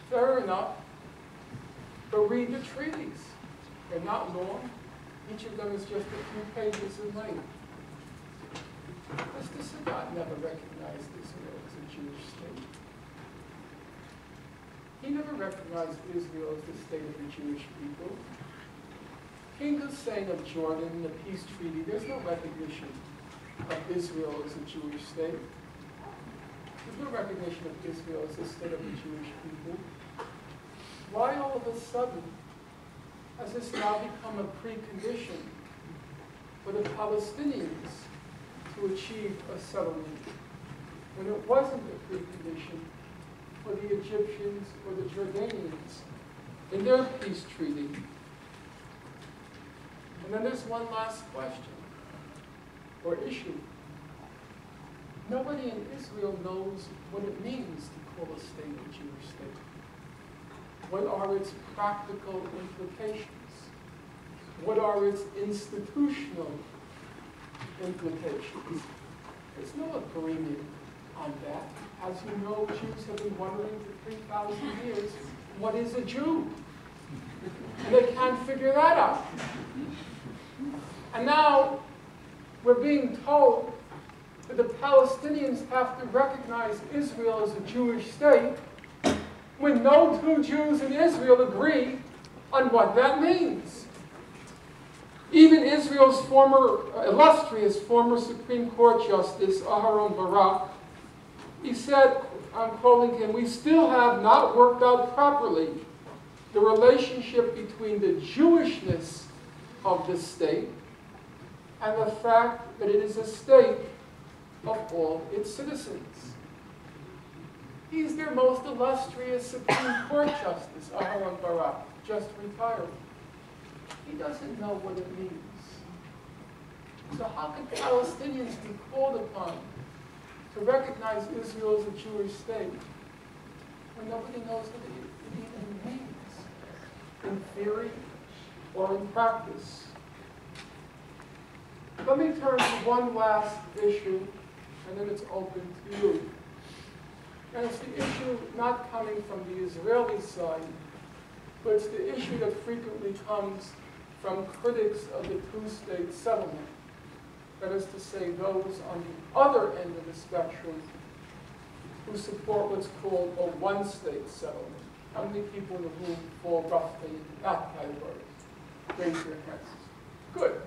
Fair enough. But read the treaties. They're not long. Each of them is just a few pages in length. Mr. Sadat never recognized Israel as a Jewish state. He never recognized Israel as the state of the Jewish people. King Hussein of Jordan in the peace treaty, there's no recognition of Israel as a Jewish state. There's no recognition of Israel as the state of the Jewish people. Why all of a sudden has this now become a precondition for the Palestinians to achieve a settlement, when it wasn't a precondition for the Egyptians or the Jordanians in their peace treaty? And then there's one last question, or issue. Nobody in Israel knows what it means to call a state a Jewish state. What are its practical implications? What are its institutional implications? There's no agreement on that. As you know, Jews have been wondering for 3,000 years, what is a Jew? And they can't figure that out. And now we're being told that the Palestinians have to recognize Israel as a Jewish state when no two Jews in Israel agree on what that means. Even Israel's illustrious former Supreme Court Justice, Aharon Barak, he said, I'm quoting him, "We still have not worked out properly the relationship between the Jewishness of the state and the fact that it is a state of all its citizens." He's their most illustrious Supreme Court Justice, Aharon Barak, just retired. He doesn't know what it means. So how can Palestinians be called upon to recognize Israel as a Jewish state when nobody knows what it even means, in theory or in practice? Let me turn to one last issue, and then it's open to you. And it's the issue not coming from the Israeli side, but it's the issue that frequently comes from critics of the two-state settlement. That is to say, those on the other end of the spectrum who support what's called a one-state settlement. How many people in the room fall roughly into that category? Raise your hands. Good.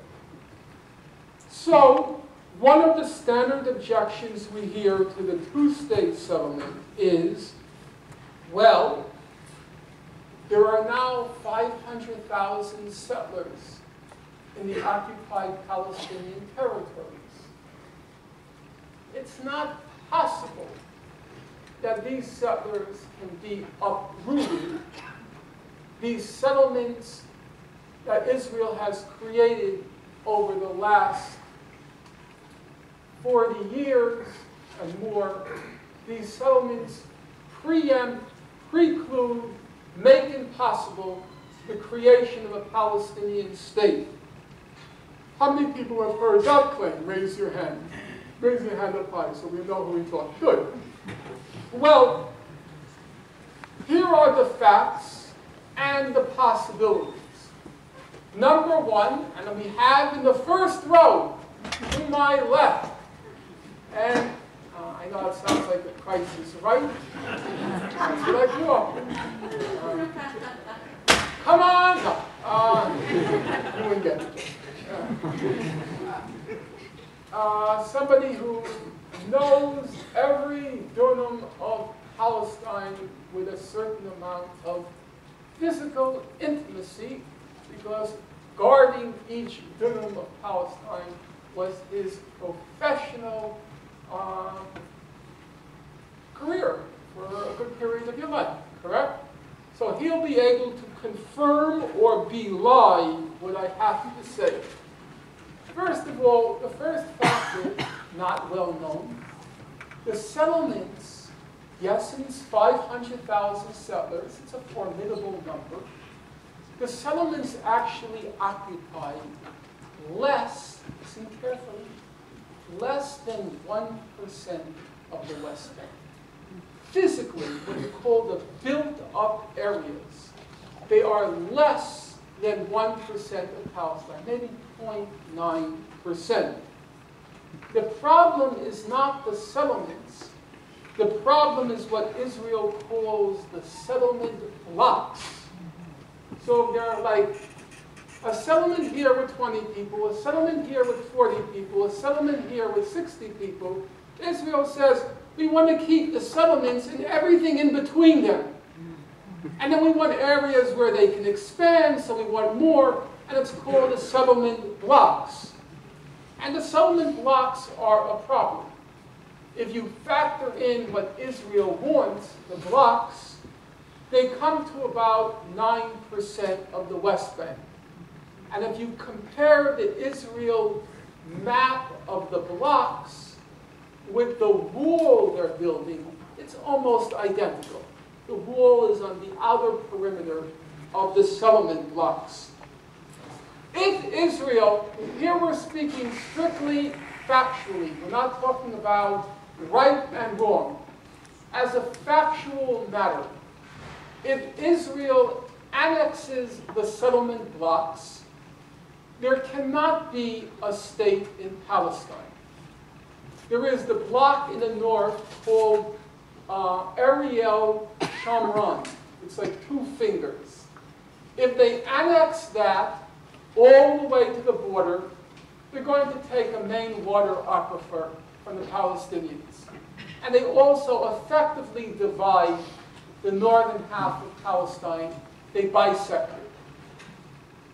So, one of the standard objections we hear to the two-state settlement is, well, there are now 500,000 settlers in the occupied Palestinian territories. It's not possible that these settlers can be uprooted. These settlements that Israel has created over the last 40 years and more, these settlements preempt, preclude, make impossible the creation of a Palestinian state. How many people have heard that claim? Raise your hand. Raise your hand up high so we know who we talk. Good. Well, here are the facts and the possibilities. Number one, and we have in the first row to my left, and I know it sounds like a crisis, right? That's what I grew up with. Come on! You wouldn't get it. Somebody who knows every durnum of Palestine with a certain amount of physical intimacy, because guarding each durnum of Palestine was his professional career for a good period of your life, correct? So he'll be able to confirm or belie what I have to say. First of all, the first factor, not well known, the settlements, yes, it's 500,000 settlers, it's a formidable number. The settlements actually occupy less, listen carefully, less than 1% of the West Bank. Physically, what you call the built up areas, they are less than 1% of Palestine, maybe 0.9%. The problem is not the settlements. The problem is what Israel calls the settlement blocks. So there are like a settlement here with 20 people, a settlement here with 40 people, a settlement here with 60 people. Israel says, we want to keep the settlements and everything in between them. And then we want areas where they can expand, so we want more, and it's called the settlement blocks. And the settlement blocks are a problem. If you factor in what Israel wants, the blocks, they come to about 9% of the West Bank. And if you compare the Israel map of the blocks with the wall they're building, it's almost identical. The wall is on the outer perimeter of the settlement blocks. If Israel, here we're speaking strictly factually, we're not talking about right and wrong. As a factual matter, if Israel annexes the settlement blocks, there cannot be a state in Palestine. There is the block in the north called Ariel Shamron. It's like 2 fingers. If they annex that all the way to the border, they're going to take a main water aquifer from the Palestinians. And they also effectively divide the northern half of Palestine. They bisect it.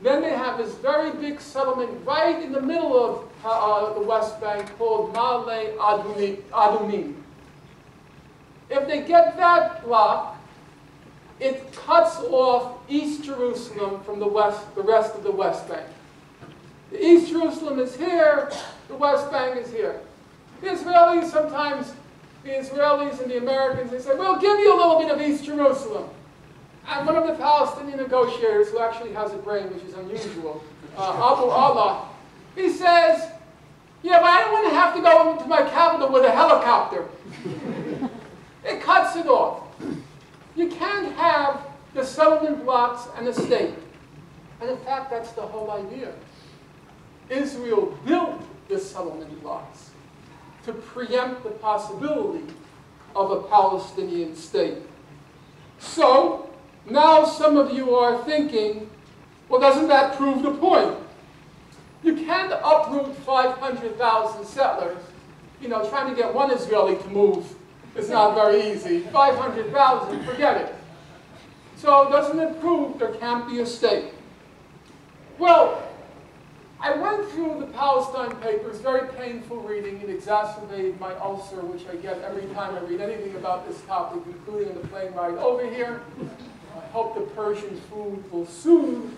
Then they have this very big settlement right in the middle of the West Bank called Ma'ale Adumim. If they get that block, it cuts off East Jerusalem from the rest of the West Bank. The East Jerusalem is here, the West Bank is here. The Israelis sometimes, the Israelis and the Americans, they say, we'll give you a little bit of East Jerusalem. And one of the Palestinian negotiators, who actually has a brain, which is unusual, Abu Allah, he says, yeah, but I don't want to have to go into my capital with a helicopter. It cuts it off. You can't have the settlement blocks and the state. And in fact, that's the whole idea. Israel built the settlement blocks to preempt the possibility of a Palestinian state. So, now some of you are thinking, well, doesn't that prove the point? You can't uproot 500,000 settlers. You know, trying to get one Israeli to move is not very easy. 500,000, forget it. So doesn't it prove there can't be a state? Well, I went through the Palestine papers, very painful reading. It exacerbated my ulcer, which I get every time I read anything about this topic, including the plane ride over here. I hope the Persian food will soothe